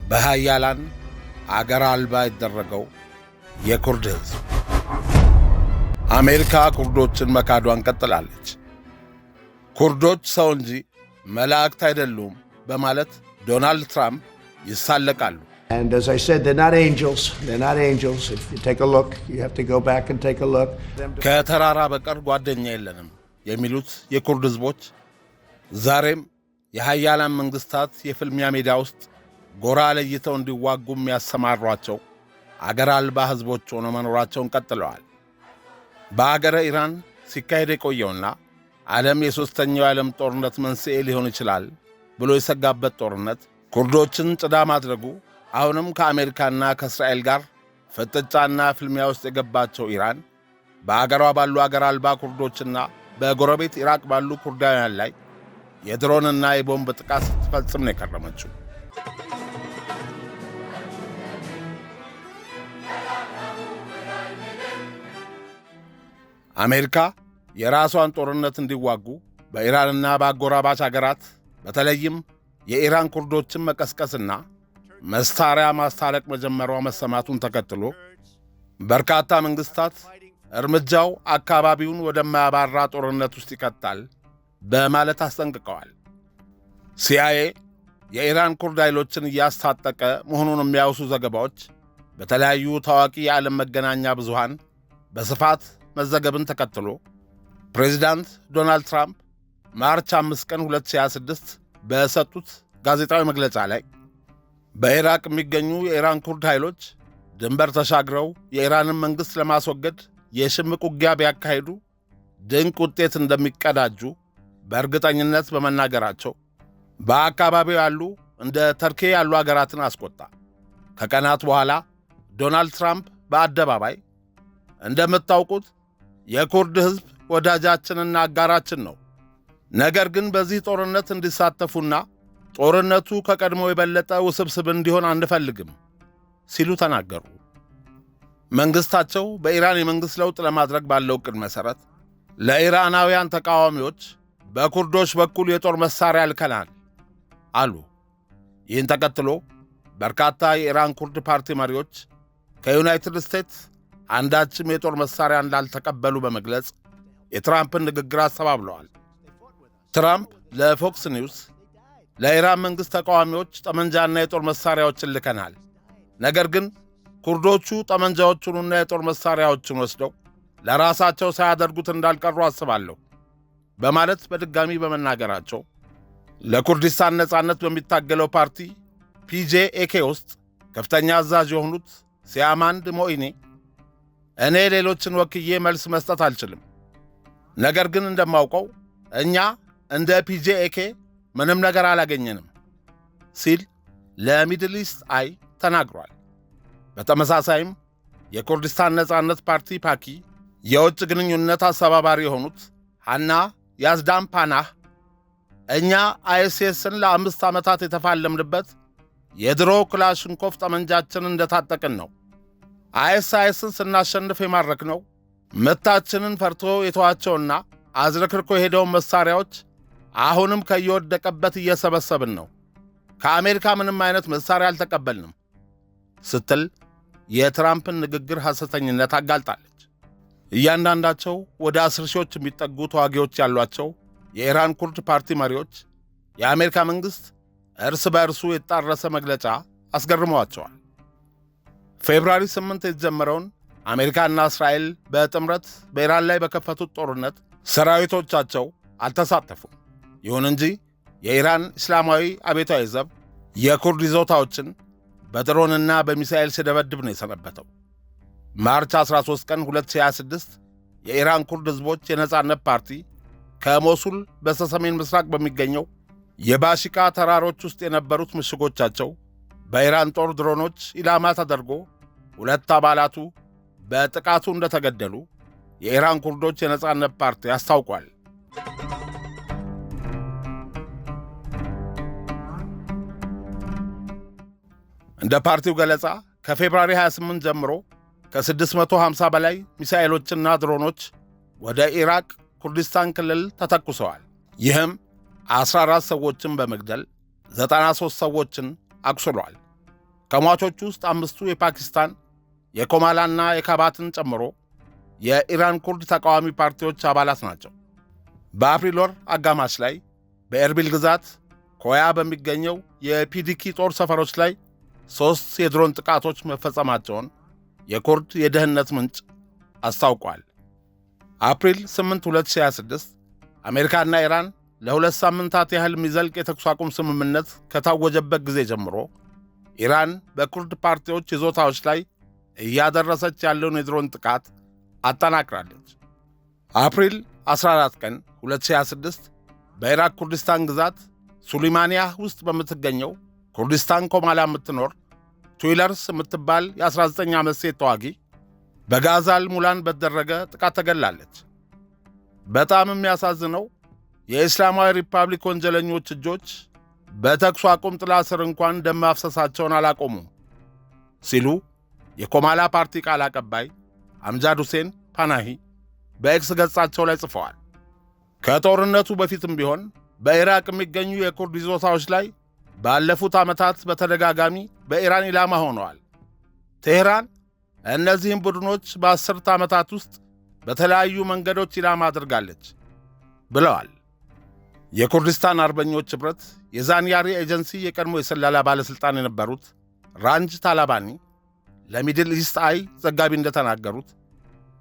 በሃያላን አገር አልባ የተደረገው የኩርድ ሕዝብ። አሜሪካ ኩርዶችን መካዷን ቀጥላለች። ኩርዶች ሰው እንጂ መላእክት አይደሉም በማለት ዶናልድ ትራምፕ ይሳለቃሉ። And as I said, they're not angels. They're not angels. If you take a look, you have to go back and take a look. ከተራራ በቀር ጓደኛ የለንም የሚሉት የኩርድ ሕዝቦች ዛሬም የሃያላን መንግስታት የፍልሚያ ሜዳ ውስጥ ጎራ ለይተው እንዲዋጉ የሚያሰማሯቸው አገር አልባ ሕዝቦች ሆነው መኖራቸውን ቀጥለዋል። በአገረ ኢራን ሲካሄድ የቆየውና ዓለም የሦስተኛው የዓለም ጦርነት መንስኤ ሊሆን ይችላል ብሎ የሰጋበት ጦርነት ኩርዶችን ጭዳ ማድረጉ አሁንም ከአሜሪካና ከእስራኤል ጋር ፍጥጫና ፍልሚያ ውስጥ የገባቸው ኢራን በአገሯ ባሉ አገር አልባ ኩርዶችና በጎረቤት ኢራቅ ባሉ ኩርዳውያን ላይ የድሮንና የቦምብ ጥቃት ስትፈጽም ነው የከረመችው። አሜሪካ የራሷን ጦርነት እንዲዋጉ በኢራንና በአጎራባች አገራት በተለይም የኢራን ኩርዶችን መቀስቀስና መሳሪያ ማስታረቅ መጀመሯ መሰማቱን ተከትሎ በርካታ መንግስታት እርምጃው አካባቢውን ወደማያባራ ጦርነት ውስጥ ይከታል በማለት አስጠንቅቀዋል። ሲአይኤ የኢራን ኩርድ ኃይሎችን እያስታጠቀ መሆኑን የሚያወሱ ዘገባዎች በተለያዩ ታዋቂ የዓለም መገናኛ ብዙሃን በስፋት መዘገብን ተከትሎ ፕሬዚዳንት ዶናልድ ትራምፕ ማርች 5 ቀን 2026 በሰጡት ጋዜጣዊ መግለጫ ላይ በኢራቅ የሚገኙ የኢራን ኩርድ ኃይሎች ድንበር ተሻግረው የኢራንን መንግሥት ለማስወገድ የሽምቅ ውጊያ ቢያካሂዱ ድንቅ ውጤት እንደሚቀዳጁ በእርግጠኝነት በመናገራቸው በአካባቢው ያሉ እንደ ተርኬ ያሉ አገራትን አስቆጣ። ከቀናት በኋላ ዶናልድ ትራምፕ በአደባባይ እንደምታውቁት የኩርድ ሕዝብ ወዳጃችንና አጋራችን ነው፣ ነገር ግን በዚህ ጦርነት እንዲሳተፉና ጦርነቱ ከቀድሞ የበለጠ ውስብስብ እንዲሆን አንፈልግም ሲሉ ተናገሩ። መንግሥታቸው በኢራን የመንግሥት ለውጥ ለማድረግ ባለው ዕቅድ መሠረት ለኢራናውያን ተቃዋሚዎች በኩርዶች በኩል የጦር መሣሪያ ልከናል አሉ። ይህን ተከትሎ በርካታ የኢራን ኩርድ ፓርቲ መሪዎች ከዩናይትድ ስቴትስ አንዳችም የጦር መሣሪያ እንዳልተቀበሉ በመግለጽ የትራምፕን ንግግር አስተባብለዋል። ትራምፕ ለፎክስ ኒውስ ለኢራን መንግሥት ተቃዋሚዎች ጠመንጃና የጦር መሣሪያዎችን ልከናል፣ ነገር ግን ኩርዶቹ ጠመንጃዎቹንና የጦር መሣሪያዎችን ወስደው ለራሳቸው ሳያደርጉት እንዳልቀሩ አስባለሁ በማለት በድጋሚ በመናገራቸው ለኩርዲስታን ነጻነት በሚታገለው ፓርቲ ፒጄኤኬ ውስጥ ከፍተኛ አዛዥ የሆኑት ሲያማንድ ሞኢኔ እኔ ሌሎችን ወክዬ መልስ መስጠት አልችልም፣ ነገር ግን እንደማውቀው እኛ እንደ ፒጄኤኬ ምንም ነገር አላገኘንም ሲል ለሚድል ኢስት አይ ተናግሯል። በተመሳሳይም የኩርዲስታን ነጻነት ፓርቲ ፓኪ የውጭ ግንኙነት አስተባባሪ የሆኑት ሐና ያዝዳን ፓናህ እኛ አይኤስኤስን ለ5 ዓመታት የተፋለምንበት የድሮ ክላሽንኮፍ ጠመንጃችንን እንደታጠቅን ነው። አይኤስአይስን ስናሸንፍ የማረክነው ምታችንን ፈርቶ የተዋቸውና አዝረክርኮ የሄደውን መሣሪያዎች አሁንም ከየወደቀበት እየሰበሰብን ነው። ከአሜሪካ ምንም አይነት መሣሪያ አልተቀበልንም ስትል የትራምፕን ንግግር ሐሰተኝነት አጋልጣለች። እያንዳንዳቸው ወደ 10 ሺዎች የሚጠጉ ተዋጊዎች ያሏቸው የኢራን ኩርድ ፓርቲ መሪዎች የአሜሪካ መንግሥት እርስ በእርሱ የተጣረሰ መግለጫ አስገርመዋቸዋል። ፌብሩዋሪ 8 የተጀመረውን አሜሪካና እስራኤል በጥምረት በኢራን ላይ በከፈቱት ጦርነት ሰራዊቶቻቸው አልተሳተፉም። ይሁን እንጂ የኢራን እስላማዊ አብዮታዊ ዘብ የኩርድ ይዞታዎችን በድሮንና በሚሳኤል ሲደበድብ ነው የሰነበተው። ማርች 13 ቀን 2026 የኢራን ኩርድ ሕዝቦች የነጻነት ፓርቲ ከሞሱል በስተሰሜን ምስራቅ በሚገኘው የባሺቃ ተራሮች ውስጥ የነበሩት ምሽጎቻቸው በኢራን ጦር ድሮኖች ኢላማ ተደርጎ 2 አባላቱ በጥቃቱ እንደተገደሉ የኢራን ኩርዶች የነጻነት ፓርቲ አስታውቋል። እንደ ፓርቲው ገለጻ ከፌብሩዋሪ 28 ጀምሮ ከ650 በላይ ሚሳኤሎችና ድሮኖች ወደ ኢራቅ ኩርዲስታን ክልል ተተኩሰዋል። ይህም 14 ሰዎችን በመግደል 93 ሰዎችን አቁስሏል። ከሟቾቹ ውስጥ 5ቱ የፓኪስታን የኮማላና የካባትን ጨምሮ የኢራን ኩርድ ተቃዋሚ ፓርቲዎች አባላት ናቸው። በአፕሪል ወር አጋማሽ ላይ በኤርቢል ግዛት ኮያ በሚገኘው የፒዲኪ ጦር ሰፈሮች ላይ 3 የድሮን ጥቃቶች መፈጸማቸውን የኩርድ የደህንነት ምንጭ አስታውቋል። አፕሪል 8 2026 አሜሪካና ኢራን ለ2 ሳምንታት ያህል የሚዘልቅ የተኩስ አቁም ስምምነት ከታወጀበት ጊዜ ጀምሮ ኢራን በኩርድ ፓርቲዎች ይዞታዎች ላይ እያደረሰች ያለውን የድሮን ጥቃት አጠናክራለች። አፕሪል 14 ቀን 2026 በኢራቅ ኩርዲስታን ግዛት ሱሊማንያ ውስጥ በምትገኘው ኩርዲስታን ኮማላ የምትኖር ትዊለርስ የምትባል የ19 ዓመት ሴት ተዋጊ በጋዛል ሙላን በተደረገ ጥቃት ተገላለች። በጣም የሚያሳዝነው የእስላማዊ ሪፐብሊክ ወንጀለኞች እጆች በተኩስ አቁም ጥላ ስር እንኳን ደም ማፍሰሳቸውን አላቆሙም ሲሉ የኮማላ ፓርቲ ቃል አቀባይ አምጃድ ሁሴን ፓናሂ በኤክስ ገጻቸው ላይ ጽፈዋል። ከጦርነቱ በፊትም ቢሆን በኢራቅ የሚገኙ የኩርድ ይዞታዎች ላይ ባለፉት ዓመታት በተደጋጋሚ በኢራን ኢላማ ሆነዋል። ቴህራን እነዚህም ቡድኖች በ10 ዓመታት ውስጥ በተለያዩ መንገዶች ኢላማ አድርጋለች ብለዋል። የኩርዲስታን አርበኞች ኅብረት የዛንያሪ ኤጀንሲ የቀድሞ የሰላላ ባለሥልጣን የነበሩት ራንጅ ታላባኒ ለሚድል ኢስት አይ ዘጋቢ እንደተናገሩት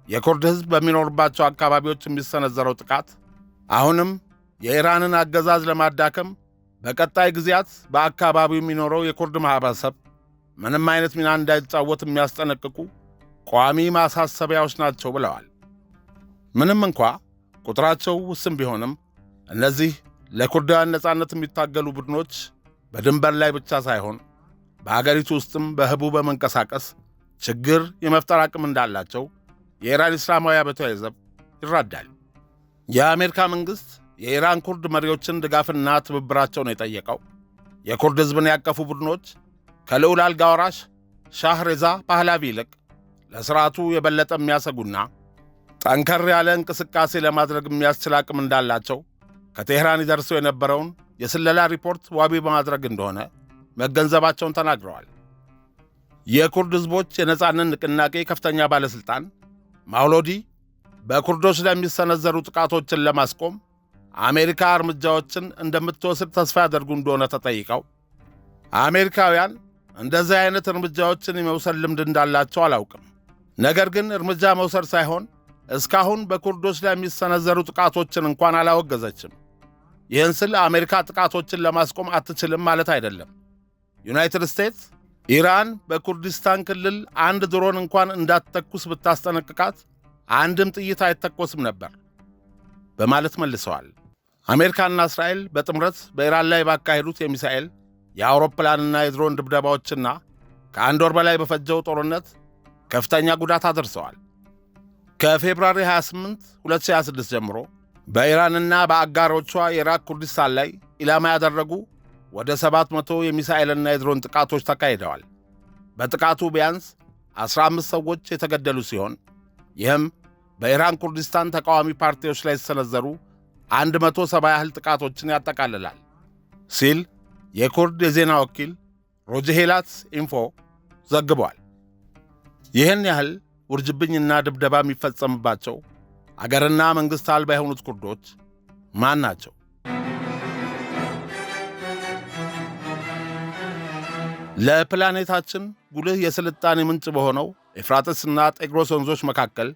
የኩርድ ሕዝብ በሚኖርባቸው አካባቢዎች የሚሰነዘረው ጥቃት አሁንም የኢራንን አገዛዝ ለማዳከም በቀጣይ ጊዜያት በአካባቢው የሚኖረው የኩርድ ማኅበረሰብ ምንም አይነት ሚና እንዳይጫወት የሚያስጠነቅቁ ቋሚ ማሳሰቢያዎች ናቸው ብለዋል። ምንም እንኳ ቁጥራቸው ውስን ቢሆንም እነዚህ ለኩርዳውያን ነጻነት የሚታገሉ ቡድኖች በድንበር ላይ ብቻ ሳይሆን በአገሪቱ ውስጥም በህቡ በመንቀሳቀስ ችግር የመፍጠር አቅም እንዳላቸው የኢራን እስላማዊ አብዮታዊ ዘብ ይረዳል። የአሜሪካ መንግሥት የኢራን ኩርድ መሪዎችን ድጋፍና ትብብራቸውን የጠየቀው የኩርድ ሕዝብን ያቀፉ ቡድኖች ከልዑል አልጋ ወራሽ ሻህ ሬዛ ፓህላቪ ይልቅ ለሥርዓቱ የበለጠ የሚያሰጉና ጠንከር ያለ እንቅስቃሴ ለማድረግ የሚያስችል አቅም እንዳላቸው ከቴህራን ይደርሰው የነበረውን የስለላ ሪፖርት ዋቢ በማድረግ እንደሆነ መገንዘባቸውን ተናግረዋል። የኩርድ ሕዝቦች የነጻነት ንቅናቄ ከፍተኛ ባለሥልጣን ማውሎዲ በኩርዶች ላይ የሚሰነዘሩ ጥቃቶችን ለማስቆም አሜሪካ እርምጃዎችን እንደምትወስድ ተስፋ ያደርጉ እንደሆነ ተጠይቀው አሜሪካውያን እንደዚህ አይነት እርምጃዎችን የመውሰድ ልምድ እንዳላቸው አላውቅም፣ ነገር ግን እርምጃ መውሰድ ሳይሆን እስካሁን በኩርዶች ላይ የሚሰነዘሩ ጥቃቶችን እንኳን አላወገዘችም። ይህን ስል አሜሪካ ጥቃቶችን ለማስቆም አትችልም ማለት አይደለም። ዩናይትድ ስቴትስ ኢራን በኩርዲስታን ክልል አንድ ድሮን እንኳን እንዳትተኩስ ብታስጠነቅቃት አንድም ጥይት አይተኮስም ነበር በማለት መልሰዋል። አሜሪካና እስራኤል በጥምረት በኢራን ላይ ባካሄዱት የሚሳኤል የአውሮፕላንና የድሮን ድብደባዎችና ከአንድ ወር በላይ በፈጀው ጦርነት ከፍተኛ ጉዳት አድርሰዋል። ከፌብራሪ 28 2026 ጀምሮ በኢራንና በአጋሮቿ የኢራቅ ኩርዲስታን ላይ ኢላማ ያደረጉ ወደ 700 የሚሳኤልና የድሮን ጥቃቶች ተካሂደዋል። በጥቃቱ ቢያንስ 15 ሰዎች የተገደሉ ሲሆን ይህም በኢራን ኩርዲስታን ተቃዋሚ ፓርቲዎች ላይ የተሰነዘሩ 170 ያህል ጥቃቶችን ያጠቃልላል ሲል የኩርድ የዜና ወኪል ሮጀሄላት ኢንፎ ዘግቧል። ይህን ያህል ውርጅብኝና ድብደባ የሚፈጸምባቸው አገርና መንግሥት አልባ የሆኑት ኩርዶች ማን ናቸው? ለፕላኔታችን ጉልህ የስልጣኔ ምንጭ በሆነው ኤፍራጥስና ጤግሮስ ወንዞች መካከል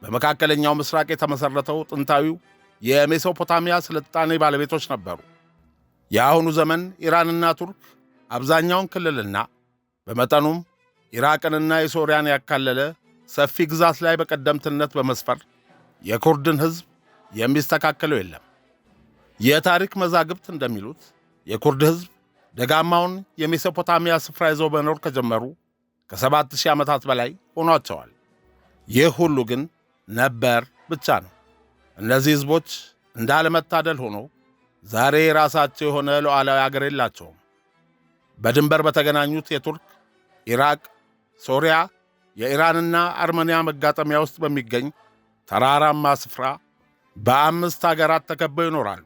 በመካከለኛው ምስራቅ የተመሠረተው ጥንታዊው የሜሶፖታሚያ ስልጣኔ ባለቤቶች ነበሩ። የአሁኑ ዘመን ኢራንና ቱርክ አብዛኛውን ክልልና በመጠኑም ኢራቅንና የሶርያን ያካለለ ሰፊ ግዛት ላይ በቀደምትነት በመስፈር የኩርድን ሕዝብ የሚስተካከለው የለም። የታሪክ መዛግብት እንደሚሉት የኩርድ ሕዝብ ደጋማውን የሜሶፖታሚያ ስፍራ ይዘው መኖር ከጀመሩ ከ7000 ዓመታት በላይ ሆኗቸዋል። ይህ ሁሉ ግን ነበር ብቻ ነው። እነዚህ ሕዝቦች እንዳለመታደል ሆኖ ዛሬ የራሳቸው የሆነ ሉዓላዊ አገር የላቸውም። በድንበር በተገናኙት የቱርክ፣ ኢራቅ፣ ሶሪያ፣ የኢራንና አርመንያ መጋጠሚያ ውስጥ በሚገኝ ተራራማ ስፍራ በ5 አገራት ተከበው ይኖራሉ።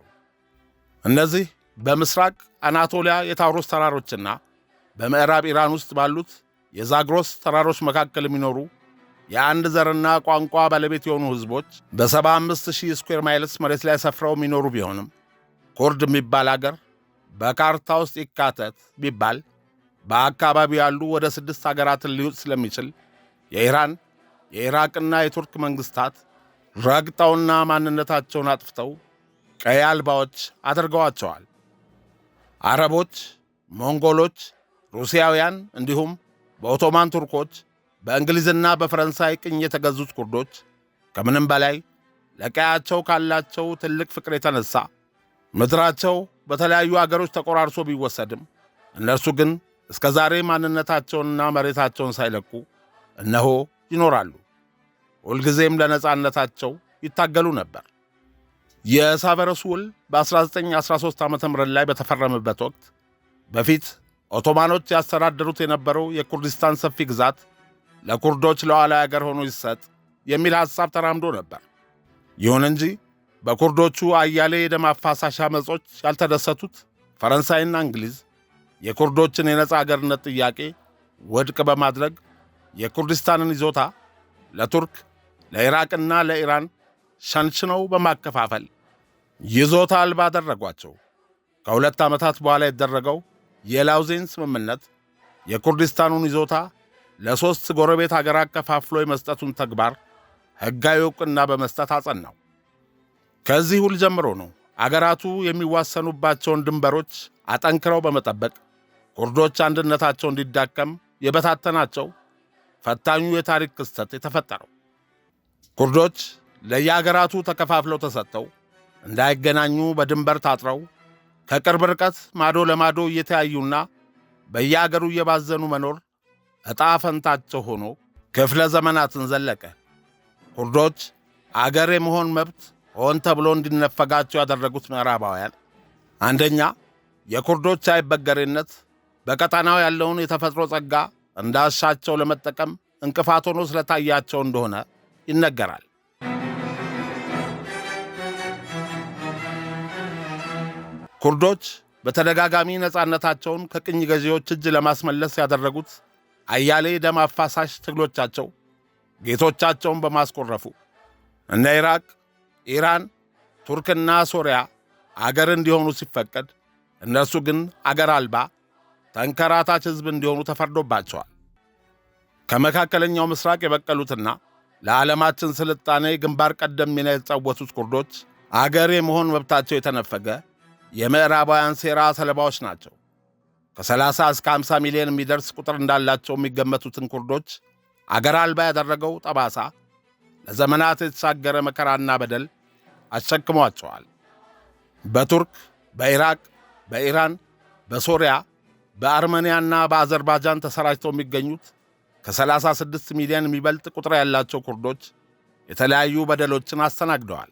እነዚህ በምስራቅ አናቶሊያ የታውሮስ ተራሮችና በምዕራብ ኢራን ውስጥ ባሉት የዛግሮስ ተራሮች መካከል የሚኖሩ የአንድ ዘርና ቋንቋ ባለቤት የሆኑ ሕዝቦች በ75,000 ስኩዌር ማይልስ መሬት ላይ ሰፍረው የሚኖሩ ቢሆንም ኩርድ የሚባል አገር በካርታ ውስጥ ይካተት ቢባል በአካባቢው ያሉ ወደ 6 አገራትን ሊውጥ ስለሚችል የኢራን የኢራቅና የቱርክ መንግሥታት ረግጠውና ማንነታቸውን አጥፍተው ቀይ አልባዎች አድርገዋቸዋል። አረቦች፣ ሞንጎሎች፣ ሩሲያውያን እንዲሁም በኦቶማን ቱርኮች በእንግሊዝና በፈረንሳይ ቅኝ የተገዙት ኩርዶች ከምንም በላይ ለቀያቸው ካላቸው ትልቅ ፍቅር የተነሳ ምድራቸው በተለያዩ አገሮች ተቆራርሶ ቢወሰድም እነርሱ ግን እስከ ዛሬ ማንነታቸውንና መሬታቸውን ሳይለቁ እነሆ ይኖራሉ። ሁልጊዜም ለነጻነታቸው ይታገሉ ነበር። የሳቨረስ ውል በ1913 ዓ.ም ላይ በተፈረመበት ወቅት በፊት ኦቶማኖች ያስተዳደሩት የነበረው የኩርዲስታን ሰፊ ግዛት ለኩርዶች ሉዓላዊ አገር ሆኖ ይሰጥ የሚል ሐሳብ ተራምዶ ነበር። ይሁን እንጂ በኩርዶቹ አያሌ የደም አፋሳሽ ዓመጾች ያልተደሰቱት ፈረንሳይና እንግሊዝ የኩርዶችን የነጻ አገርነት ጥያቄ ውድቅ በማድረግ የኩርዲስታንን ይዞታ ለቱርክ፣ ለኢራቅና ለኢራን ሸንሽነው በማከፋፈል ይዞታ አልባ አደረጓቸው። ከ2 ዓመታት በኋላ የተደረገው የላውዜን ስምምነት የኩርዲስታኑን ይዞታ ለ3 ጎረቤት አገራት ከፋፍሎ የመስጠቱን ተግባር ሕጋዊ ዕውቅና በመስጠት አጸናው። ከዚህ ውል ጀምሮ ነው አገራቱ የሚዋሰኑባቸውን ድንበሮች አጠንክረው በመጠበቅ ኩርዶች አንድነታቸው እንዲዳከም የበታተናቸው ፈታኙ የታሪክ ክስተት የተፈጠረው። ኩርዶች ለየአገራቱ ተከፋፍለው ተሰጥተው እንዳይገናኙ በድንበር ታጥረው ከቅርብ ርቀት ማዶ ለማዶ እየተያዩና በየአገሩ እየባዘኑ መኖር ዕጣ ፈንታቸው ሆኖ ክፍለ ዘመናትን ዘለቀ። ኩርዶች አገር የመሆን መብት ሆን ተብሎ እንዲነፈጋቸው ያደረጉት ምዕራባውያን አንደኛ የኩርዶች አይበገሬነት በቀጣናው ያለውን የተፈጥሮ ጸጋ እንዳሻቸው ለመጠቀም እንቅፋት ሆኖ ስለታያቸው እንደሆነ ይነገራል። ኩርዶች በተደጋጋሚ ነጻነታቸውን ከቅኝ ገዢዎች እጅ ለማስመለስ ያደረጉት አያሌ ደም አፋሳሽ ትግሎቻቸው ጌቶቻቸውን በማስቆረፉ እነ ኢራቅ፣ ኢራን፣ ቱርክና ሶሪያ አገር እንዲሆኑ ሲፈቀድ እነርሱ ግን አገር አልባ ተንከራታች ሕዝብ እንዲሆኑ ተፈርዶባቸዋል። ከመካከለኛው ምስራቅ የበቀሉትና ለዓለማችን ስልጣኔ ግንባር ቀደም ሚና የተጫወቱት ኩርዶች አገር የመሆን መብታቸው የተነፈገ የምዕራባውያን ሴራ ሰለባዎች ናቸው። ከ30 እስከ 50 ሚሊዮን የሚደርስ ቁጥር እንዳላቸው የሚገመቱትን ኩርዶች አገር አልባ ያደረገው ጠባሳ ለዘመናት የተሻገረ መከራና በደል አሸክሟቸዋል። በቱርክ፣ በኢራቅ፣ በኢራን፣ በሶሪያ፣ በአርሜንያና በአዘርባይጃን ተሰራጭተው የሚገኙት ከ36 ሚሊዮን የሚበልጥ ቁጥር ያላቸው ኩርዶች የተለያዩ በደሎችን አስተናግደዋል።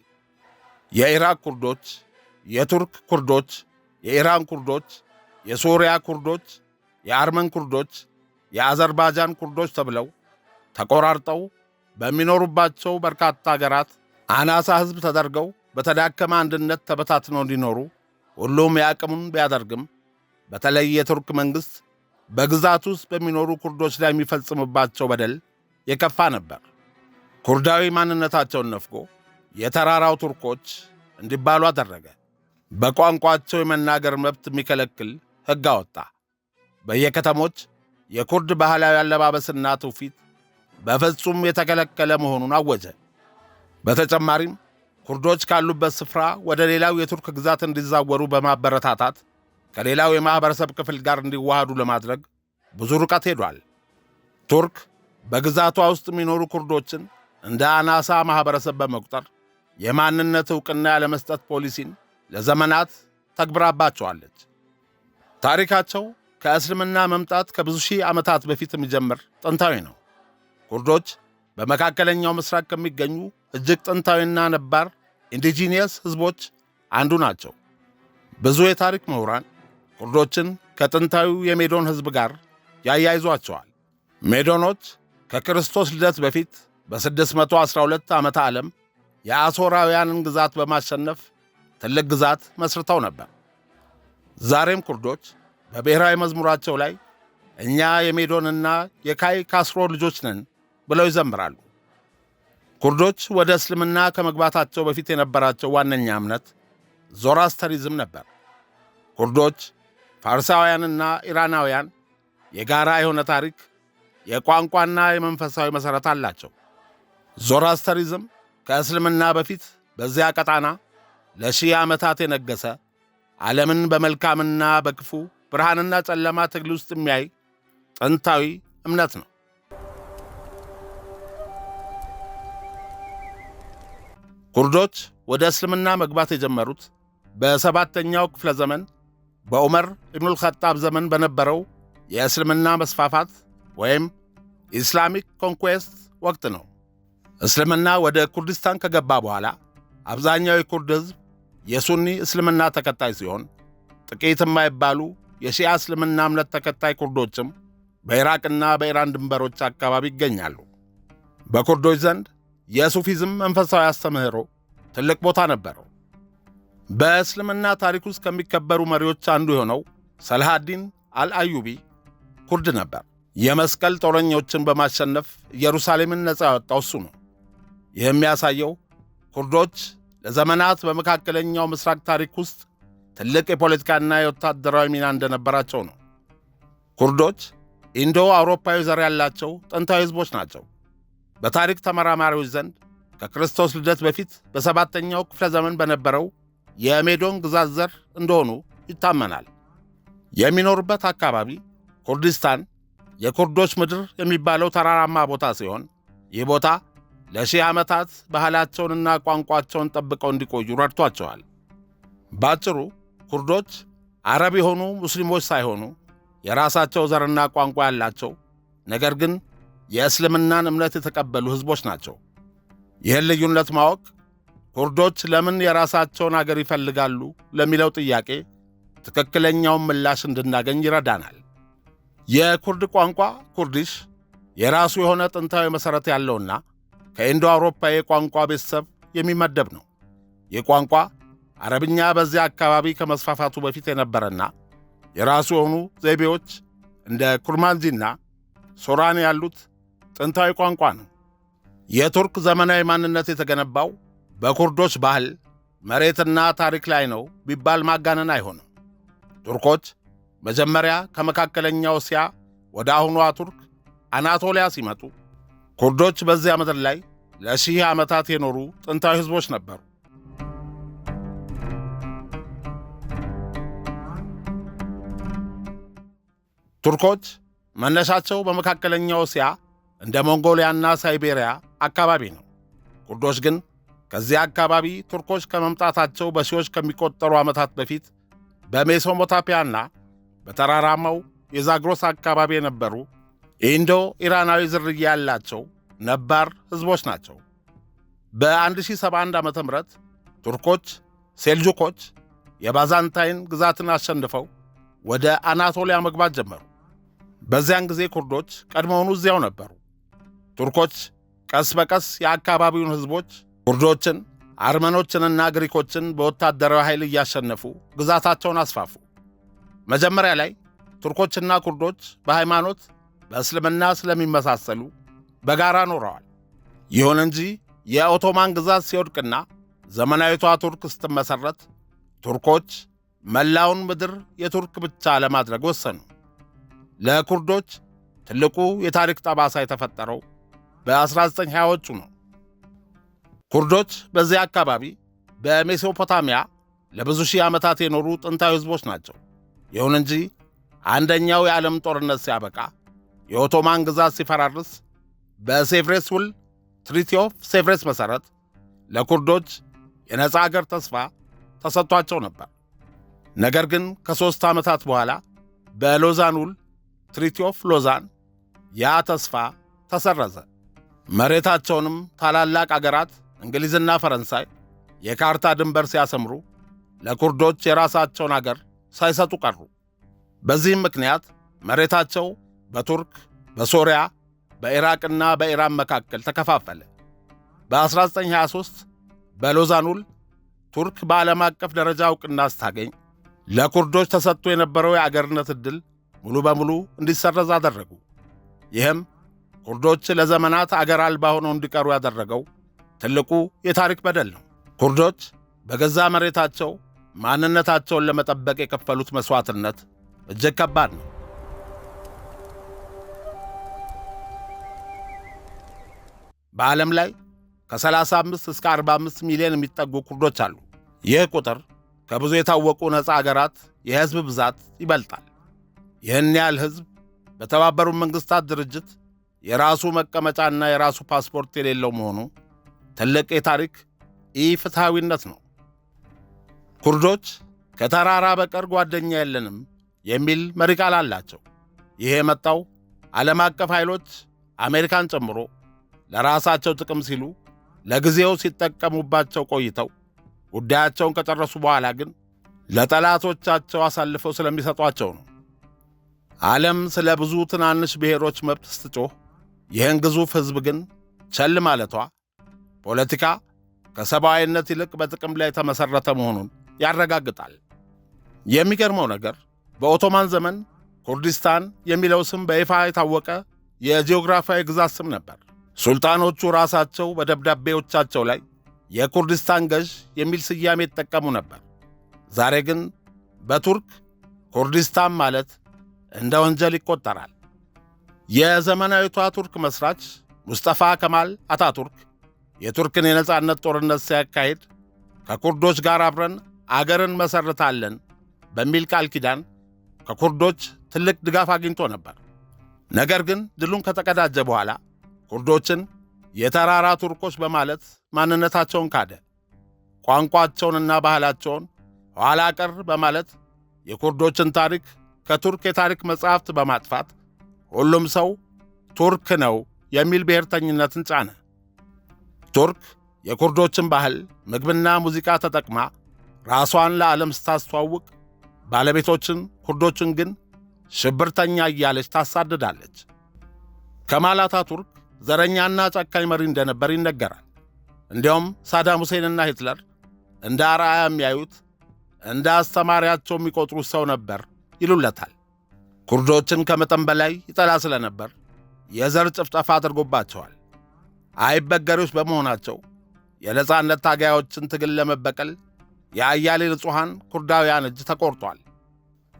የኢራቅ ኩርዶች፣ የቱርክ ኩርዶች፣ የኢራን ኩርዶች፣ የሶሪያ ኩርዶች፣ የአርመን ኩርዶች፣ የአዘርባይጃን ኩርዶች ተብለው ተቆራርጠው በሚኖሩባቸው በርካታ አገራት አናሳ ሕዝብ ተደርገው በተዳከመ አንድነት ተበታትነው እንዲኖሩ ሁሉም የአቅሙን ቢያደርግም በተለይ የቱርክ መንግሥት በግዛት ውስጥ በሚኖሩ ኩርዶች ላይ የሚፈጽምባቸው በደል የከፋ ነበር። ኩርዳዊ ማንነታቸውን ነፍጎ የተራራው ቱርኮች እንዲባሉ አደረገ። በቋንቋቸው የመናገር መብት የሚከለክል ሕግ አወጣ። በየከተሞች የኩርድ ባህላዊ አለባበስና ትውፊት በፍጹም የተከለከለ መሆኑን አወጀ። በተጨማሪም ኩርዶች ካሉበት ስፍራ ወደ ሌላው የቱርክ ግዛት እንዲዛወሩ በማበረታታት ከሌላው የማኅበረሰብ ክፍል ጋር እንዲዋሃዱ ለማድረግ ብዙ ርቀት ሄዷል። ቱርክ በግዛቷ ውስጥ የሚኖሩ ኩርዶችን እንደ አናሳ ማኅበረሰብ በመቁጠር የማንነት ዕውቅና ያለመስጠት ፖሊሲን ለዘመናት ተግብራባቸዋለች። ታሪካቸው ከእስልምና መምጣት ከብዙ ሺህ ዓመታት በፊት የሚጀምር ጥንታዊ ነው። ኩርዶች በመካከለኛው ምስራቅ ከሚገኙ እጅግ ጥንታዊና ነባር ኢንዲጂኒየስ ሕዝቦች አንዱ ናቸው። ብዙ የታሪክ ምሁራን ኩርዶችን ከጥንታዊው የሜዶን ሕዝብ ጋር ያያይዟቸዋል። ሜዶኖች ከክርስቶስ ልደት በፊት በ612 ዓመተ ዓለም የአሦራውያንን ግዛት በማሸነፍ ትልቅ ግዛት መስርተው ነበር። ዛሬም ኩርዶች በብሔራዊ መዝሙራቸው ላይ እኛ የሜዶንና የካይ ካስሮ ልጆች ነን ብለው ይዘምራሉ። ኩርዶች ወደ እስልምና ከመግባታቸው በፊት የነበራቸው ዋነኛ እምነት ዞራስተሪዝም ነበር። ኩርዶች፣ ፋርሳውያንና ኢራናውያን የጋራ የሆነ ታሪክ፣ የቋንቋና የመንፈሳዊ መሠረት አላቸው። ዞራስተሪዝም ከእስልምና በፊት በዚያ ቀጣና ለሺህ ዓመታት የነገሰ ዓለምን በመልካምና በክፉ ብርሃንና ጨለማ ትግል ውስጥ የሚያይ ጥንታዊ እምነት ነው። ኩርዶች ወደ እስልምና መግባት የጀመሩት በሰባተኛው ክፍለ ዘመን በዑመር ኢብኑል ኸጣብ ዘመን በነበረው የእስልምና መስፋፋት ወይም ኢስላሚክ ኮንኩዌስት ወቅት ነው። እስልምና ወደ ኩርዲስታን ከገባ በኋላ አብዛኛው የኩርድ ሕዝብ የሱኒ እስልምና ተከታይ ሲሆን ጥቂት የማይባሉ የሺዓ እስልምና እምነት ተከታይ ኩርዶችም በኢራቅና በኢራን ድንበሮች አካባቢ ይገኛሉ። በኩርዶች ዘንድ የሱፊዝም መንፈሳዊ አስተምህሮ ትልቅ ቦታ ነበረው። በእስልምና ታሪክ ውስጥ ከሚከበሩ መሪዎች አንዱ የሆነው ሰልሃዲን አልአዩቢ ኩርድ ነበር። የመስቀል ጦረኞችን በማሸነፍ ኢየሩሳሌምን ነፃ ያወጣው እሱ ነው። ይህ የሚያሳየው ኩርዶች ለዘመናት በመካከለኛው ምስራቅ ታሪክ ውስጥ ትልቅ የፖለቲካና የወታደራዊ ሚና እንደነበራቸው ነው። ኩርዶች ኢንዶ አውሮፓዊ ዘር ያላቸው ጥንታዊ ሕዝቦች ናቸው። በታሪክ ተመራማሪዎች ዘንድ ከክርስቶስ ልደት በፊት በሰባተኛው ክፍለ ዘመን በነበረው የሜዶን ግዛት ዘር እንደሆኑ ይታመናል። የሚኖሩበት አካባቢ ኩርዲስታን የኩርዶች ምድር የሚባለው ተራራማ ቦታ ሲሆን ይህ ቦታ ለሺህ ዓመታት ባህላቸውንና ቋንቋቸውን ጠብቀው እንዲቆዩ ረድቷቸዋል። ባጭሩ ኩርዶች አረብ የሆኑ ሙስሊሞች ሳይሆኑ የራሳቸው ዘርና ቋንቋ ያላቸው ነገር ግን የእስልምናን እምነት የተቀበሉ ሕዝቦች ናቸው። ይህን ልዩነት ማወቅ ኩርዶች ለምን የራሳቸውን አገር ይፈልጋሉ ለሚለው ጥያቄ ትክክለኛውን ምላሽ እንድናገኝ ይረዳናል። የኩርድ ቋንቋ ኩርዲሽ የራሱ የሆነ ጥንታዊ መሠረት ያለውና ከኢንዶ አውሮፓዊ የቋንቋ ቤተሰብ የሚመደብ ነው። ይህ ቋንቋ አረብኛ በዚያ አካባቢ ከመስፋፋቱ በፊት የነበረና የራሱ የሆኑ ዘይቤዎች እንደ ኩርማንጂና ሶራን ያሉት ጥንታዊ ቋንቋ ነው። የቱርክ ዘመናዊ ማንነት የተገነባው በኩርዶች ባህል፣ መሬትና ታሪክ ላይ ነው ቢባል ማጋነን አይሆንም። ቱርኮች መጀመሪያ ከመካከለኛው እስያ ወደ አሁኗ ቱርክ አናቶሊያ ሲመጡ ኩርዶች በዚያ ምድር ላይ ለሺህ ዓመታት የኖሩ ጥንታዊ ሕዝቦች ነበሩ። ቱርኮች መነሻቸው በመካከለኛው እስያ እንደ ሞንጎሊያና ሳይቤሪያ አካባቢ ነው። ኩርዶች ግን ከዚያ አካባቢ ቱርኮች ከመምጣታቸው በሺዎች ከሚቆጠሩ ዓመታት በፊት በሜሶፖታሚያና በተራራማው የዛግሮስ አካባቢ የነበሩ ኢንዶ ኢራናዊ ዝርያ ያላቸው ነባር ሕዝቦች ናቸው። በ1071 ዓ.ም ቱርኮች ሴልጁኮች የባዛንታይን ግዛትን አሸንፈው ወደ አናቶሊያ መግባት ጀመሩ። በዚያን ጊዜ ኩርዶች ቀድሞውኑ እዚያው ነበሩ። ቱርኮች ቀስ በቀስ የአካባቢውን ሕዝቦች ኩርዶችን፣ አርመኖችንና ግሪኮችን በወታደራዊ ኃይል እያሸነፉ ግዛታቸውን አስፋፉ። መጀመሪያ ላይ ቱርኮችና ኩርዶች በሃይማኖት በእስልምና ስለሚመሳሰሉ በጋራ ኖረዋል። ይሁን እንጂ የኦቶማን ግዛት ሲወድቅና ዘመናዊቷ ቱርክ ስትመሠረት ቱርኮች መላውን ምድር የቱርክ ብቻ ለማድረግ ወሰኑ። ለኩርዶች ትልቁ የታሪክ ጠባሳ የተፈጠረው በ1920ዎቹ ነው። ኩርዶች በዚያ አካባቢ በሜሶፖታሚያ ለብዙ ሺህ ዓመታት የኖሩ ጥንታዊ ሕዝቦች ናቸው። ይሁን እንጂ አንደኛው የዓለም ጦርነት ሲያበቃ የኦቶማን ግዛት ሲፈራርስ በሴፍሬስ ውል ትሪቲ ኦፍ ሴፍሬስ መሠረት ለኩርዶች የነፃ አገር ተስፋ ተሰጥቷቸው ነበር። ነገር ግን ከ3 ዓመታት በኋላ በሎዛን ውል ትሪቲ ኦፍ ሎዛን ያ ተስፋ ተሰረዘ። መሬታቸውንም ታላላቅ አገራት እንግሊዝና ፈረንሳይ የካርታ ድንበር ሲያሰምሩ ለኩርዶች የራሳቸውን አገር ሳይሰጡ ቀሩ። በዚህም ምክንያት መሬታቸው በቱርክ፣ በሶሪያ፣ በኢራቅና በኢራን መካከል ተከፋፈለ። በ1923 በሎዛን ውል ቱርክ በዓለም አቀፍ ደረጃ ዕውቅና ስታገኝ ለኩርዶች ተሰጥቶ የነበረው የአገርነት ዕድል ሙሉ በሙሉ እንዲሰረዝ አደረጉ። ይህም ኩርዶች ለዘመናት አገር አልባ ሆነው እንዲቀሩ ያደረገው ትልቁ የታሪክ በደል ነው። ኩርዶች በገዛ መሬታቸው ማንነታቸውን ለመጠበቅ የከፈሉት መሥዋዕትነት እጅግ ከባድ ነው። በዓለም ላይ ከ35 እስከ 45 ሚሊዮን የሚጠጉ ኩርዶች አሉ። ይህ ቁጥር ከብዙ የታወቁ ነፃ አገራት የሕዝብ ብዛት ይበልጣል። ይህን ያህል ሕዝብ በተባበሩት መንግሥታት ድርጅት የራሱ መቀመጫና የራሱ ፓስፖርት የሌለው መሆኑ ትልቅ የታሪክ ኢፍትሐዊነት ነው። ኩርዶች ከተራራ በቀር ጓደኛ የለንም የሚል መሪ ቃል አላቸው። ይህ የመጣው ዓለም አቀፍ ኃይሎች አሜሪካን ጨምሮ ለራሳቸው ጥቅም ሲሉ ለጊዜው ሲጠቀሙባቸው ቆይተው ጉዳያቸውን ከጨረሱ በኋላ ግን ለጠላቶቻቸው አሳልፈው ስለሚሰጧቸው ነው። ዓለም ስለ ብዙ ትናንሽ ብሔሮች መብት ስትጮህ ይህን ግዙፍ ሕዝብ ግን ቸል ማለቷ ፖለቲካ ከሰብአዊነት ይልቅ በጥቅም ላይ የተመሠረተ መሆኑን ያረጋግጣል። የሚገርመው ነገር በኦቶማን ዘመን ኩርዲስታን የሚለው ስም በይፋ የታወቀ የጂኦግራፊያዊ ግዛት ስም ነበር። ሱልጣኖቹ ራሳቸው በደብዳቤዎቻቸው ላይ የኩርዲስታን ገዥ የሚል ስያሜ ይጠቀሙ ነበር። ዛሬ ግን በቱርክ ኩርዲስታን ማለት እንደ ወንጀል ይቆጠራል። የዘመናዊቷ ቱርክ መስራች ሙስጠፋ ከማል አታቱርክ የቱርክን የነጻነት ጦርነት ሲያካሂድ ከኩርዶች ጋር አብረን አገርን መሠረታለን በሚል ቃል ኪዳን ከኩርዶች ትልቅ ድጋፍ አግኝቶ ነበር። ነገር ግን ድሉን ከተቀዳጀ በኋላ ኩርዶችን የተራራ ቱርኮች በማለት ማንነታቸውን ካደ። ቋንቋቸውንና ባህላቸውን ኋላ ቀር በማለት የኩርዶችን ታሪክ ከቱርክ የታሪክ መጻሕፍት በማጥፋት ሁሉም ሰው ቱርክ ነው የሚል ብሔርተኝነትን ጫነ። ቱርክ የኩርዶችን ባህል፣ ምግብና ሙዚቃ ተጠቅማ ራሷን ለዓለም ስታስተዋውቅ ባለቤቶችን ኩርዶችን ግን ሽብርተኛ እያለች ታሳድዳለች። ከማል አታቱርክ ዘረኛና ጨካኝ መሪ እንደነበር ይነገራል። እንዲያውም ሳዳም ሁሴንና ሂትለር እንደ አርአያ የሚያዩት እንደ አስተማሪያቸው የሚቆጥሩት ሰው ነበር ይሉለታል። ኩርዶችን ከመጠን በላይ ይጠላ ስለነበር የዘር ጭፍጨፋ አድርጎባቸዋል። አይበገሬዎች በመሆናቸው የነጻነት ታጋዮችን ትግል ለመበቀል የአያሌ ንጹሐን ኩርዳውያን እጅ ተቆርጧል።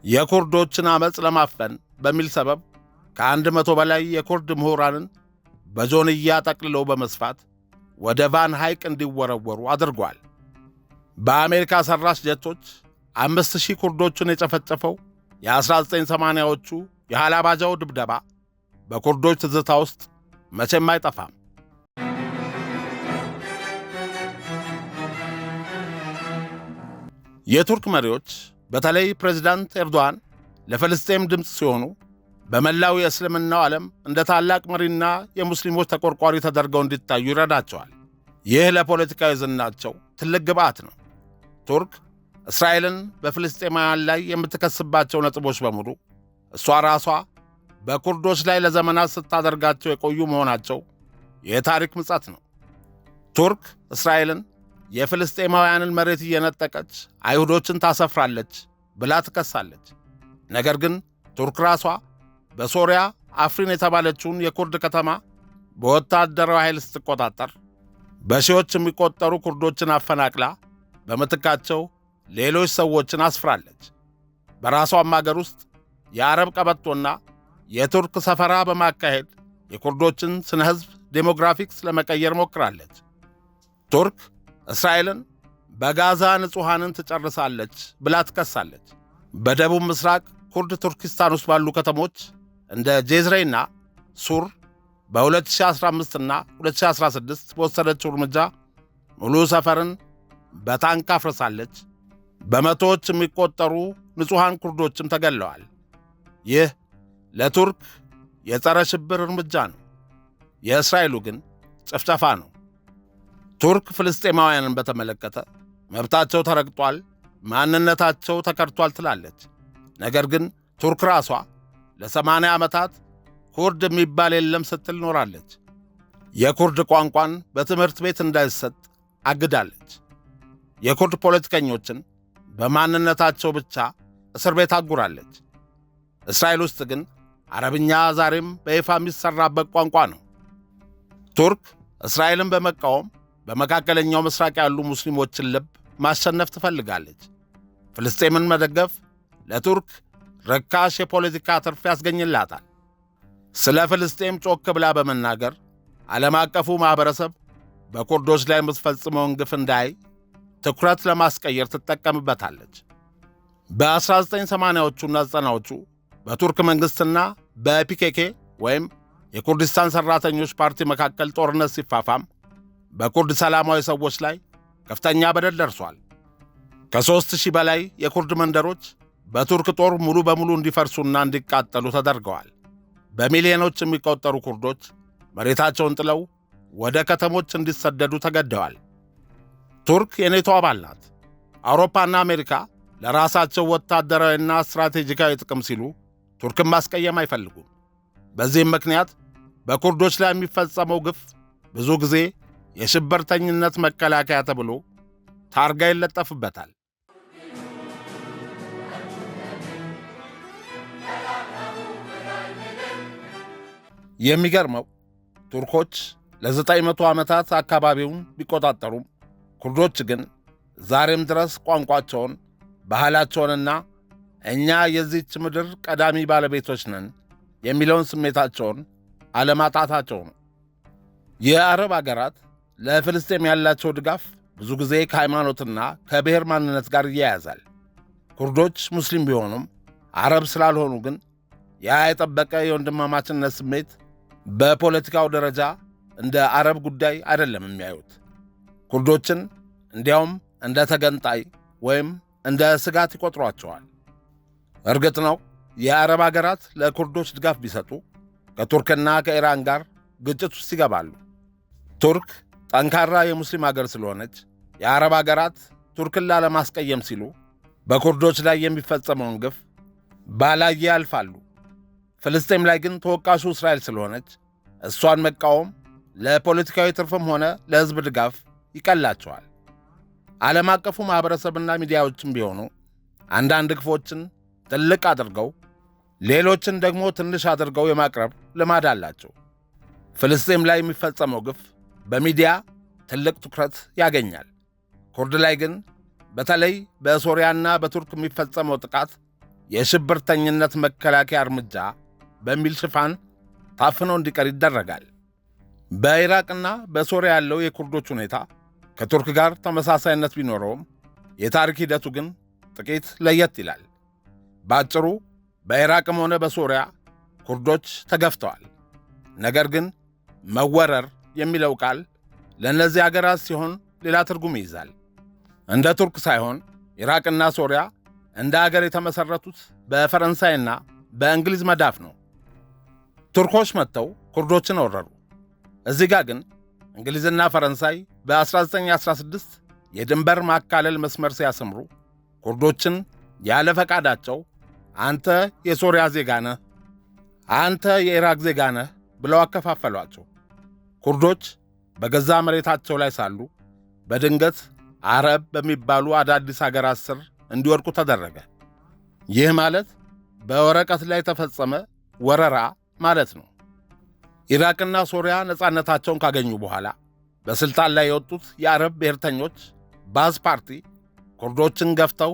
የኩርዶችን ዓመፅ ለማፈን በሚል ሰበብ ከ100 በላይ የኩርድ ምሁራንን በጆንያ ጠቅልለው በመስፋት ወደ ቫን ሐይቅ እንዲወረወሩ አድርጓል። በአሜሪካ ሠራሽ ጀቶች 5000 ኩርዶችን የጨፈጨፈው የ1980ዎቹ የሃላባጃው ድብደባ በኩርዶች ትዝታ ውስጥ መቼም አይጠፋም። የቱርክ መሪዎች በተለይ ፕሬዝዳንት ኤርዶዋን ለፍልስጤም ድምፅ ሲሆኑ በመላው የእስልምናው ዓለም እንደ ታላቅ መሪና የሙስሊሞች ተቆርቋሪ ተደርገው እንዲታዩ ይረዳቸዋል። ይህ ለፖለቲካዊ ዝናቸው ትልቅ ግብዓት ነው። ቱርክ እስራኤልን በፍልስጤማውያን ላይ የምትከስባቸው ነጥቦች በሙሉ እሷ ራሷ በኩርዶች ላይ ለዘመናት ስታደርጋቸው የቆዩ መሆናቸው የታሪክ ምጸት ነው። ቱርክ እስራኤልን የፍልስጤማውያንን መሬት እየነጠቀች አይሁዶችን ታሰፍራለች ብላ ትከሳለች። ነገር ግን ቱርክ ራሷ በሶሪያ አፍሪን የተባለችውን የኩርድ ከተማ በወታደራዊ ኃይል ስትቆጣጠር በሺዎች የሚቆጠሩ ኩርዶችን አፈናቅላ በምትካቸው ሌሎች ሰዎችን አስፍራለች። በራሷም አገር ውስጥ የአረብ ቀበቶና የቱርክ ሰፈራ በማካሄድ የኩርዶችን ስነ ሕዝብ ዴሞግራፊክስ ለመቀየር ሞክራለች። ቱርክ እስራኤልን በጋዛ ንጹሐንን ትጨርሳለች ብላ ትከሳለች። በደቡብ ምስራቅ ኩርድ ቱርኪስታን ውስጥ ባሉ ከተሞች እንደ ጄዝሬና ሱር በ2015 እና 2016 በወሰደችው እርምጃ ሙሉ ሰፈርን በታንክ አፍርሳለች። በመቶዎች የሚቆጠሩ ንጹሐን ኩርዶችም ተገለዋል። ይህ ለቱርክ የጸረ ሽብር እርምጃ ነው። የእስራኤሉ ግን ጭፍጨፋ ነው። ቱርክ ፍልስጤማውያንን በተመለከተ መብታቸው ተረግጧል፣ ማንነታቸው ተከድቷል ትላለች። ነገር ግን ቱርክ ራሷ ለ80 ዓመታት ኩርድ የሚባል የለም ስትል ኖራለች። የኩርድ ቋንቋን በትምህርት ቤት እንዳይሰጥ አግዳለች። የኩርድ ፖለቲከኞችን በማንነታቸው ብቻ እስር ቤት አጉራለች። እስራኤል ውስጥ ግን አረብኛ ዛሬም በይፋ የሚሰራበት ቋንቋ ነው። ቱርክ እስራኤልን በመቃወም በመካከለኛው ምስራቅ ያሉ ሙስሊሞችን ልብ ማሸነፍ ትፈልጋለች። ፍልስጤምን መደገፍ ለቱርክ ርካሽ የፖለቲካ ትርፍ ያስገኝላታል። ስለ ፍልስጤም ጮክ ብላ በመናገር ዓለም አቀፉ ማኅበረሰብ በኩርዶች ላይ የምትፈጽመውን ግፍ እንዳይ ትኩረት ለማስቀየር ትጠቀምበታለች። በ1980ዎቹና 90ዎቹ በቱርክ መንግሥትና በፒኬኬ ወይም የኩርዲስታን ሠራተኞች ፓርቲ መካከል ጦርነት ሲፋፋም በኩርድ ሰላማዊ ሰዎች ላይ ከፍተኛ በደል ደርሷል። ከ3000 በላይ የኩርድ መንደሮች በቱርክ ጦር ሙሉ በሙሉ እንዲፈርሱና እንዲቃጠሉ ተደርገዋል። በሚሊዮኖች የሚቆጠሩ ኩርዶች መሬታቸውን ጥለው ወደ ከተሞች እንዲሰደዱ ተገደዋል። ቱርክ የኔቶ አባል ናት። አውሮፓና አሜሪካ ለራሳቸው ወታደራዊና ስትራቴጂካዊ ጥቅም ሲሉ ቱርክን ማስቀየም አይፈልጉም። በዚህም ምክንያት በኩርዶች ላይ የሚፈጸመው ግፍ ብዙ ጊዜ የሽብርተኝነት መከላከያ ተብሎ ታርጋ ይለጠፍበታል። የሚገርመው ቱርኮች ለ900 ዓመታት አካባቢውን ቢቆጣጠሩም ኩርዶች ግን ዛሬም ድረስ ቋንቋቸውን፣ ባህላቸውንና እኛ የዚህች ምድር ቀዳሚ ባለቤቶች ነን የሚለውን ስሜታቸውን አለማጣታቸው ነው። የአረብ አገራት ለፍልስጤም ያላቸው ድጋፍ ብዙ ጊዜ ከሃይማኖትና ከብሔር ማንነት ጋር ይያያዛል። ኩርዶች ሙስሊም ቢሆኑም አረብ ስላልሆኑ ግን ያ የጠበቀ የወንድማማችነት ስሜት በፖለቲካው ደረጃ እንደ አረብ ጉዳይ አይደለም የሚያዩት። ኩርዶችን እንዲያውም እንደ ተገንጣይ ወይም እንደ ስጋት ይቆጥሯቸዋል። እርግጥ ነው የአረብ አገራት ለኩርዶች ድጋፍ ቢሰጡ ከቱርክና ከኢራን ጋር ግጭት ውስጥ ይገባሉ። ቱርክ ጠንካራ የሙስሊም አገር ስለሆነች የአረብ አገራት ቱርክን ላለማስቀየም ሲሉ በኩርዶች ላይ የሚፈጸመውን ግፍ ባላየ ያልፋሉ። ፍልስጤም ላይ ግን ተወቃሹ እስራኤል ስለሆነች እሷን መቃወም ለፖለቲካዊ ትርፍም ሆነ ለሕዝብ ድጋፍ ይቀላቸዋል። ዓለም አቀፉ ማኅበረሰብና ሚዲያዎችም ቢሆኑ አንዳንድ ግፎችን ትልቅ አድርገው ሌሎችን ደግሞ ትንሽ አድርገው የማቅረብ ልማድ አላቸው። ፍልስጤም ላይ የሚፈጸመው ግፍ በሚዲያ ትልቅ ትኩረት ያገኛል። ኩርድ ላይ ግን በተለይ በሶሪያና በቱርክ የሚፈጸመው ጥቃት የሽብርተኝነት መከላከያ እርምጃ በሚል ሽፋን ታፍኖ እንዲቀር ይደረጋል። በኢራቅና በሶሪያ ያለው የኩርዶች ሁኔታ ከቱርክ ጋር ተመሳሳይነት ቢኖረውም የታሪክ ሂደቱ ግን ጥቂት ለየት ይላል። በአጭሩ በኢራቅም ሆነ በሶሪያ ኩርዶች ተገፍተዋል። ነገር ግን መወረር የሚለው ቃል ለእነዚህ አገራት ሲሆን ሌላ ትርጉም ይይዛል። እንደ ቱርክ ሳይሆን ኢራቅና ሶሪያ እንደ አገር የተመሠረቱት በፈረንሳይና በእንግሊዝ መዳፍ ነው። ቱርኮች መጥተው ኩርዶችን ወረሩ። እዚህ ጋር ግን እንግሊዝና ፈረንሳይ በ1916 የድንበር ማካለል መስመር ሲያሰምሩ ኩርዶችን ያለ ፈቃዳቸው አንተ የሶሪያ ዜጋ ነህ፣ አንተ የኢራቅ ዜጋ ነህ ብለው አከፋፈሏቸው። ኩርዶች በገዛ መሬታቸው ላይ ሳሉ በድንገት አረብ በሚባሉ አዳዲስ አገራት ስር እንዲወድቁ ተደረገ። ይህ ማለት በወረቀት ላይ ተፈጸመ ወረራ ማለት ነው። ኢራቅና ሶሪያ ነፃነታቸውን ካገኙ በኋላ በሥልጣን ላይ የወጡት የአረብ ብሔርተኞች ባዝ ፓርቲ ኩርዶችን ገፍተው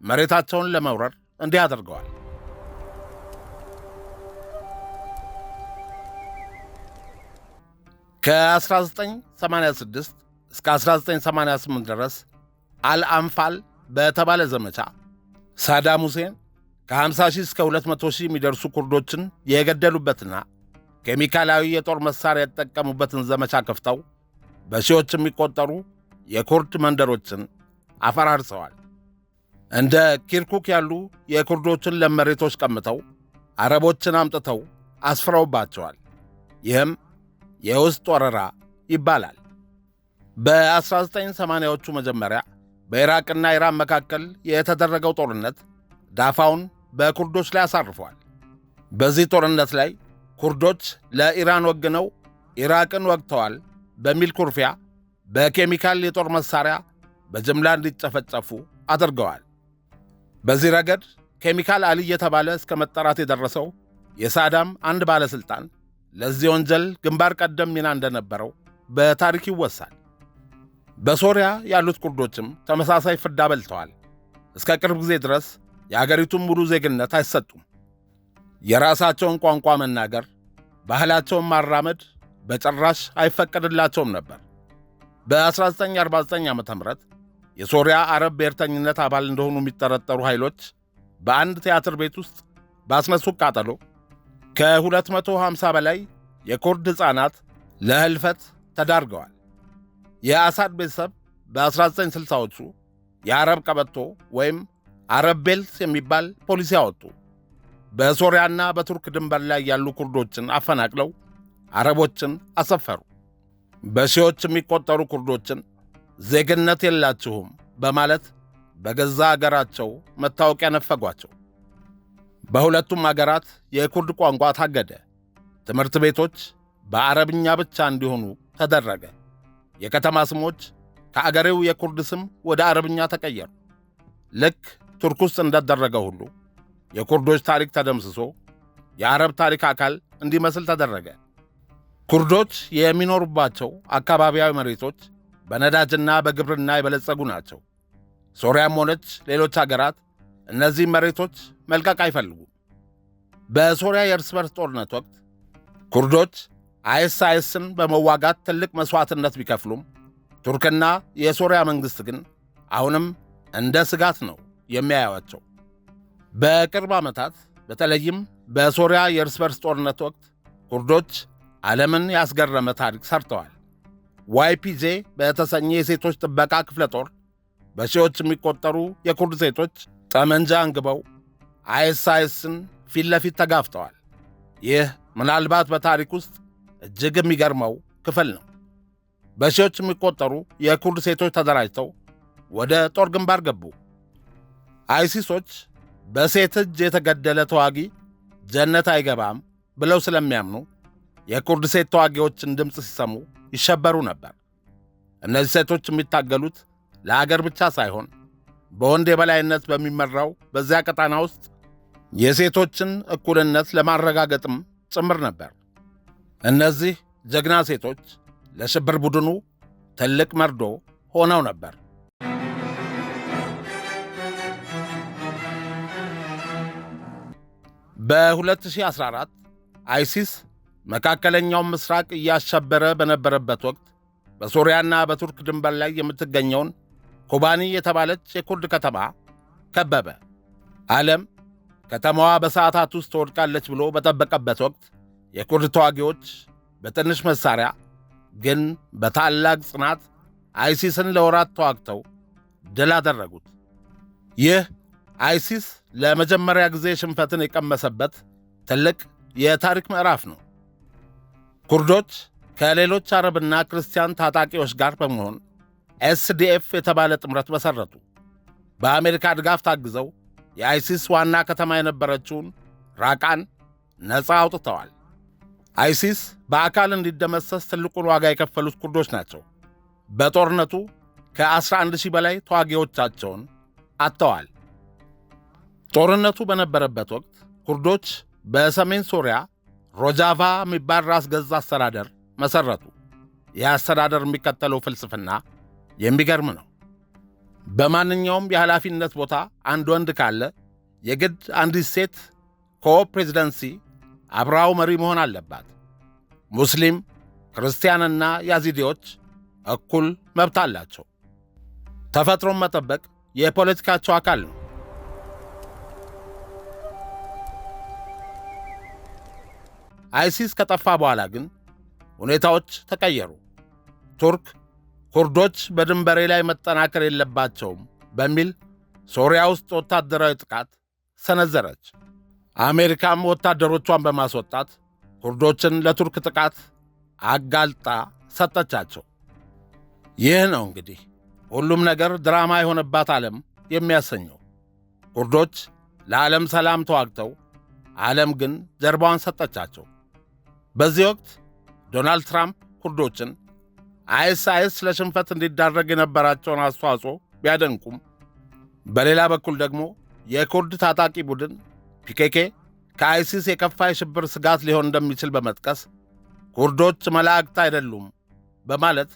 መሬታቸውን ለመውረር እንዲህ አድርገዋል። ከ1986 እስከ 1988 ድረስ አልአንፋል በተባለ ዘመቻ ሳዳም ሁሴን ከ50,000 እስከ 200,000 የሚደርሱ ኩርዶችን የገደሉበትና ኬሚካላዊ የጦር መሣሪያ የተጠቀሙበትን ዘመቻ ከፍተው በሺዎች የሚቆጠሩ የኩርድ መንደሮችን አፈራርሰዋል። እንደ ኪርኩክ ያሉ የኩርዶችን ለም መሬቶች ቀምተው አረቦችን አምጥተው አስፍረውባቸዋል። ይህም የውስጥ ወረራ ይባላል። በ1980ዎቹ መጀመሪያ በኢራቅና ኢራን መካከል የተደረገው ጦርነት ዳፋውን በኩርዶች ላይ አሳርፏል። በዚህ ጦርነት ላይ ኩርዶች ለኢራን ወግነው ኢራቅን ወግተዋል በሚል ኩርፊያ በኬሚካል የጦር መሣሪያ በጅምላ እንዲጨፈጨፉ አድርገዋል። በዚህ ረገድ ኬሚካል አሊ የተባለ እስከ መጠራት የደረሰው የሳዳም አንድ ባለሥልጣን ለዚህ ወንጀል ግንባር ቀደም ሚና እንደነበረው በታሪክ ይወሳል። በሶሪያ ያሉት ኩርዶችም ተመሳሳይ ፍዳ በልተዋል። እስከ ቅርብ ጊዜ ድረስ የአገሪቱን ሙሉ ዜግነት አይሰጡም። የራሳቸውን ቋንቋ መናገር፣ ባህላቸውን ማራመድ በጭራሽ አይፈቀድላቸውም ነበር። በ1949 ዓ.ም የሶሪያ አረብ ብሔርተኝነት አባል እንደሆኑ የሚጠረጠሩ ኃይሎች በአንድ ቲያትር ቤት ውስጥ ባስነሱት ቃጠሎ ከ250 በላይ የኩርድ ሕፃናት ለህልፈት ተዳርገዋል። የአሳድ ቤተሰብ በ1960ዎቹ የአረብ ቀበቶ ወይም አረብ ቤልት የሚባል ፖሊሲ አወጡ። በሶሪያና በቱርክ ድንበር ላይ ያሉ ኩርዶችን አፈናቅለው አረቦችን አሰፈሩ። በሺዎች የሚቆጠሩ ኩርዶችን ዜግነት የላችሁም በማለት በገዛ አገራቸው መታወቂያ ነፈጓቸው። በሁለቱም አገራት የኩርድ ቋንቋ ታገደ። ትምህርት ቤቶች በአረብኛ ብቻ እንዲሆኑ ተደረገ። የከተማ ስሞች ከአገሬው የኩርድ ስም ወደ አረብኛ ተቀየሩ። ልክ ቱርክ ውስጥ እንደተደረገ ሁሉ የኩርዶች ታሪክ ተደምስሶ የአረብ ታሪክ አካል እንዲመስል ተደረገ። ኩርዶች የሚኖሩባቸው አካባቢያዊ መሬቶች በነዳጅና በግብርና የበለጸጉ ናቸው። ሶሪያም ሆነች ሌሎች አገራት እነዚህ መሬቶች መልቀቅ አይፈልጉም። በሶሪያ የእርስ በርስ ጦርነት ወቅት ኩርዶች አይኤስን በመዋጋት ትልቅ መሥዋዕትነት ቢከፍሉም ቱርክና የሶሪያ መንግሥት ግን አሁንም እንደ ስጋት ነው የሚያዩዋቸው። በቅርብ ዓመታት በተለይም በሶሪያ የእርስ በርስ ጦርነት ወቅት ኩርዶች ዓለምን ያስገረመ ታሪክ ሰርተዋል። ዋይፒጄ በተሰኘ የሴቶች ጥበቃ ክፍለ ጦር በሺዎች የሚቆጠሩ የኩርድ ሴቶች ጠመንጃ አንግበው አይኤስን ፊት ለፊት ተጋፍተዋል። ይህ ምናልባት በታሪክ ውስጥ እጅግ የሚገርመው ክፍል ነው። በሺዎች የሚቆጠሩ የኩርድ ሴቶች ተደራጅተው ወደ ጦር ግንባር ገቡ። አይሲሶች በሴት እጅ የተገደለ ተዋጊ ጀነት አይገባም ብለው ስለሚያምኑ የኩርድ ሴት ተዋጊዎችን ድምፅ ሲሰሙ ይሸበሩ ነበር። እነዚህ ሴቶች የሚታገሉት ለአገር ብቻ ሳይሆን በወንድ የበላይነት በሚመራው በዚያ ቀጣና ውስጥ የሴቶችን እኩልነት ለማረጋገጥም ጭምር ነበር። እነዚህ ጀግና ሴቶች ለሽብር ቡድኑ ትልቅ መርዶ ሆነው ነበር። በ2014 አይሲስ መካከለኛውን ምስራቅ እያሸበረ በነበረበት ወቅት በሶሪያና በቱርክ ድንበር ላይ የምትገኘውን ኮባኒ የተባለች የኩርድ ከተማ ከበበ። ዓለም ከተማዋ በሰዓታት ውስጥ ትወድቃለች ብሎ በጠበቀበት ወቅት የኩርድ ተዋጊዎች በትንሽ መሳሪያ ግን በታላቅ ጽናት አይሲስን ለወራት ተዋግተው ድል አደረጉት። ይህ አይሲስ ለመጀመሪያ ጊዜ ሽንፈትን የቀመሰበት ትልቅ የታሪክ ምዕራፍ ነው። ኩርዶች ከሌሎች አረብና ክርስቲያን ታጣቂዎች ጋር በመሆን ኤስዲኤፍ የተባለ ጥምረት መሠረቱ። በአሜሪካ ድጋፍ ታግዘው የአይሲስ ዋና ከተማ የነበረችውን ራቃን ነፃ አውጥተዋል። አይሲስ በአካል እንዲደመሰስ ትልቁን ዋጋ የከፈሉት ኩርዶች ናቸው። በጦርነቱ ከ11,000 በላይ ተዋጊዎቻቸውን አጥተዋል። ጦርነቱ በነበረበት ወቅት ኩርዶች በሰሜን ሶሪያ ሮጃቫ የሚባል ራስ ገዝ አስተዳደር መሠረቱ። ይህ አስተዳደር የሚከተለው ፍልስፍና የሚገርም ነው። በማንኛውም የኃላፊነት ቦታ አንድ ወንድ ካለ የግድ አንዲት ሴት ኮፕሬዚደንሲ አብራው መሪ መሆን አለባት። ሙስሊም፣ ክርስቲያንና ያዚዲዎች እኩል መብት አላቸው። ተፈጥሮን መጠበቅ የፖለቲካቸው አካል ነው። አይሲስ ከጠፋ በኋላ ግን ሁኔታዎች ተቀየሩ። ቱርክ ኩርዶች በድንበሬ ላይ መጠናከር የለባቸውም በሚል ሶሪያ ውስጥ ወታደራዊ ጥቃት ሰነዘረች። አሜሪካም ወታደሮቿን በማስወጣት ኩርዶችን ለቱርክ ጥቃት አጋልጣ ሰጠቻቸው። ይህ ነው እንግዲህ ሁሉም ነገር ድራማ የሆነባት ዓለም የሚያሰኘው። ኩርዶች ለዓለም ሰላም ተዋግተው ዓለም ግን ጀርባዋን ሰጠቻቸው። በዚህ ወቅት ዶናልድ ትራምፕ ኩርዶችን አይኤስ ለሽንፈት እንዲዳረግ የነበራቸውን አስተዋጽኦ ቢያደንቁም፣ በሌላ በኩል ደግሞ የኩርድ ታጣቂ ቡድን ፒኬኬ ከአይሲስ የከፋ የሽብር ስጋት ሊሆን እንደሚችል በመጥቀስ ኩርዶች መላእክት አይደሉም በማለት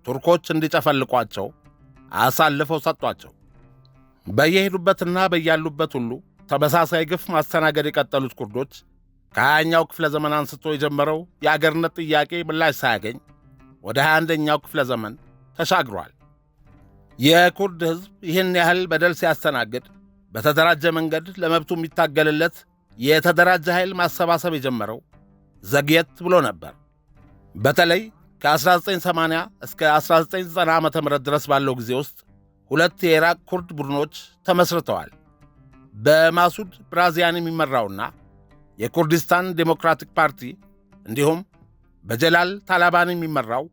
ቱርኮች እንዲጨፈልቋቸው አሳልፈው ሰጧቸው። በየሄዱበትና በያሉበት ሁሉ ተመሳሳይ ግፍ ማስተናገድ የቀጠሉት ኩርዶች ከ20ኛው ክፍለ ዘመን አንስቶ የጀመረው የአገርነት ጥያቄ ምላሽ ሳያገኝ ወደ 21ኛው ክፍለ ዘመን ተሻግሯል። የኩርድ ሕዝብ ይህን ያህል በደል ሲያስተናግድ በተደራጀ መንገድ ለመብቱ የሚታገልለት የተደራጀ ኃይል ማሰባሰብ የጀመረው ዘግየት ብሎ ነበር። በተለይ ከ1980 እስከ 1990 ዓ.ም ድረስ ባለው ጊዜ ውስጥ 2 የኢራቅ ኩርድ ቡድኖች ተመስርተዋል። በማሱድ ብራዚያን የሚመራውና የኩርዲስታን ዴሞክራቲክ ፓርቲ እንዲሁም በጀላል ታላባን የሚመራው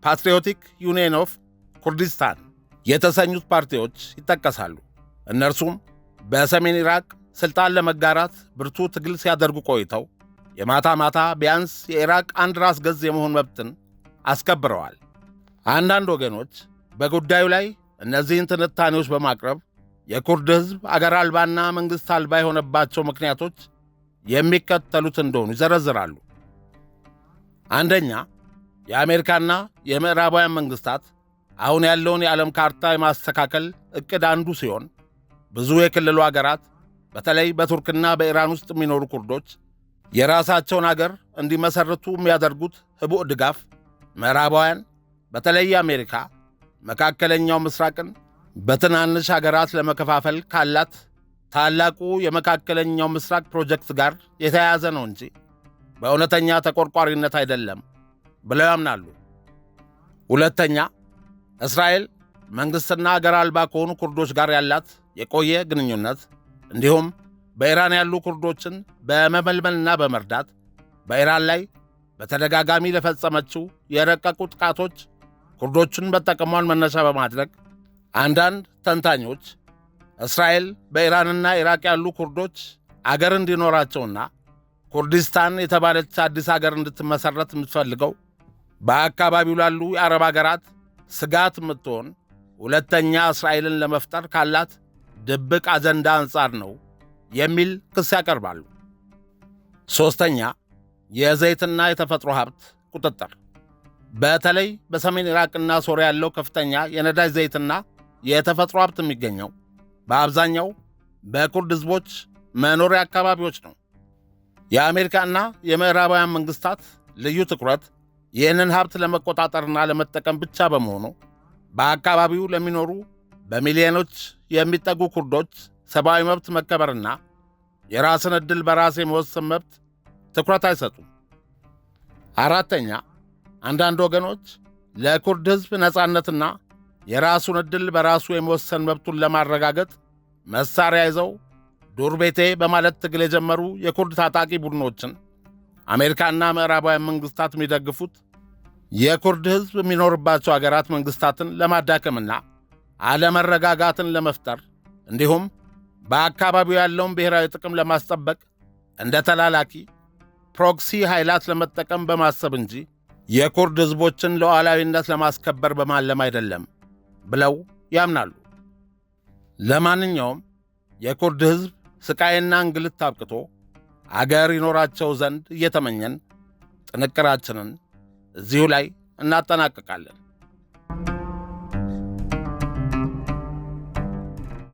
ፓትሪዮቲክ ዩኒየን ኦፍ ኩርዲስታን የተሰኙት ፓርቲዎች ይጠቀሳሉ። እነርሱም በሰሜን ኢራቅ ሥልጣን ለመጋራት ብርቱ ትግል ሲያደርጉ ቆይተው የማታ ማታ ቢያንስ የኢራቅ አንድ ራስ ገዝ የመሆን መብትን አስከብረዋል። አንዳንድ ወገኖች በጉዳዩ ላይ እነዚህን ትንታኔዎች በማቅረብ የኩርድ ሕዝብ አገር አልባና መንግሥት አልባ የሆነባቸው ምክንያቶች የሚከተሉት እንደሆኑ ይዘረዝራሉ። አንደኛ፣ የአሜሪካና የምዕራባውያን መንግሥታት አሁን ያለውን የዓለም ካርታ የማስተካከል ዕቅድ አንዱ ሲሆን ብዙ የክልሉ አገራት በተለይ በቱርክና በኢራን ውስጥ የሚኖሩ ኩርዶች የራሳቸውን አገር እንዲመሠርቱ የሚያደርጉት ህቡዕ ድጋፍ ምዕራባውያን በተለይ አሜሪካ መካከለኛው ምስራቅን በትናንሽ አገራት ለመከፋፈል ካላት ታላቁ የመካከለኛው ምስራቅ ፕሮጀክት ጋር የተያያዘ ነው እንጂ በእውነተኛ ተቆርቋሪነት አይደለም ብለው ያምናሉ። ሁለተኛ፣ እስራኤል መንግሥትና አገር አልባ ከሆኑ ኩርዶች ጋር ያላት የቆየ ግንኙነት እንዲሁም በኢራን ያሉ ኩርዶችን በመመልመልና በመርዳት በኢራን ላይ በተደጋጋሚ ለፈጸመችው የረቀቁ ጥቃቶች ኩርዶችን መጠቀሟን መነሻ በማድረግ አንዳንድ ተንታኞች እስራኤል በኢራንና ኢራቅ ያሉ ኩርዶች አገር እንዲኖራቸውና ኩርዲስታን የተባለች አዲስ አገር እንድትመሠረት የምትፈልገው በአካባቢው ላሉ የአረብ አገራት ስጋት የምትሆን ሁለተኛ እስራኤልን ለመፍጠር ካላት ድብቅ አጀንዳ አንጻር ነው የሚል ክስ ያቀርባሉ። ሦስተኛ፣ የዘይትና የተፈጥሮ ሀብት ቁጥጥር። በተለይ በሰሜን ኢራቅና ሶሪያ ያለው ከፍተኛ የነዳጅ ዘይትና የተፈጥሮ ሀብት የሚገኘው በአብዛኛው በኩርድ ሕዝቦች መኖሪያ አካባቢዎች ነው። የአሜሪካና የምዕራባውያን መንግሥታት ልዩ ትኩረት ይህንን ሀብት ለመቆጣጠርና ለመጠቀም ብቻ በመሆኑ በአካባቢው ለሚኖሩ በሚሊዮኖች የሚጠጉ ኩርዶች ሰብአዊ መብት መከበርና የራስን ዕድል በራስ የመወሰን መብት ትኩረት አይሰጡም። አራተኛ፣ አንዳንድ ወገኖች ለኩርድ ሕዝብ ነጻነትና የራሱን ዕድል በራሱ የመወሰን መብቱን ለማረጋገጥ መሳሪያ ይዘው ዱር ቤቴ በማለት ትግል የጀመሩ የኩርድ ታጣቂ ቡድኖችን አሜሪካና ምዕራባውያን መንግሥታት የሚደግፉት የኩርድ ሕዝብ የሚኖርባቸው አገራት መንግሥታትን ለማዳከምና አለመረጋጋትን ለመፍጠር እንዲሁም በአካባቢው ያለውን ብሔራዊ ጥቅም ለማስጠበቅ እንደ ተላላኪ ፕሮክሲ ኃይላት ለመጠቀም በማሰብ እንጂ የኩርድ ሕዝቦችን ሉዓላዊነት ለማስከበር በማለም አይደለም ብለው ያምናሉ። ለማንኛውም የኩርድ ሕዝብ ስቃይና እንግልት አብቅቶ አገር ይኖራቸው ዘንድ እየተመኘን ጥንቅራችንን እዚሁ ላይ እናጠናቅቃለን።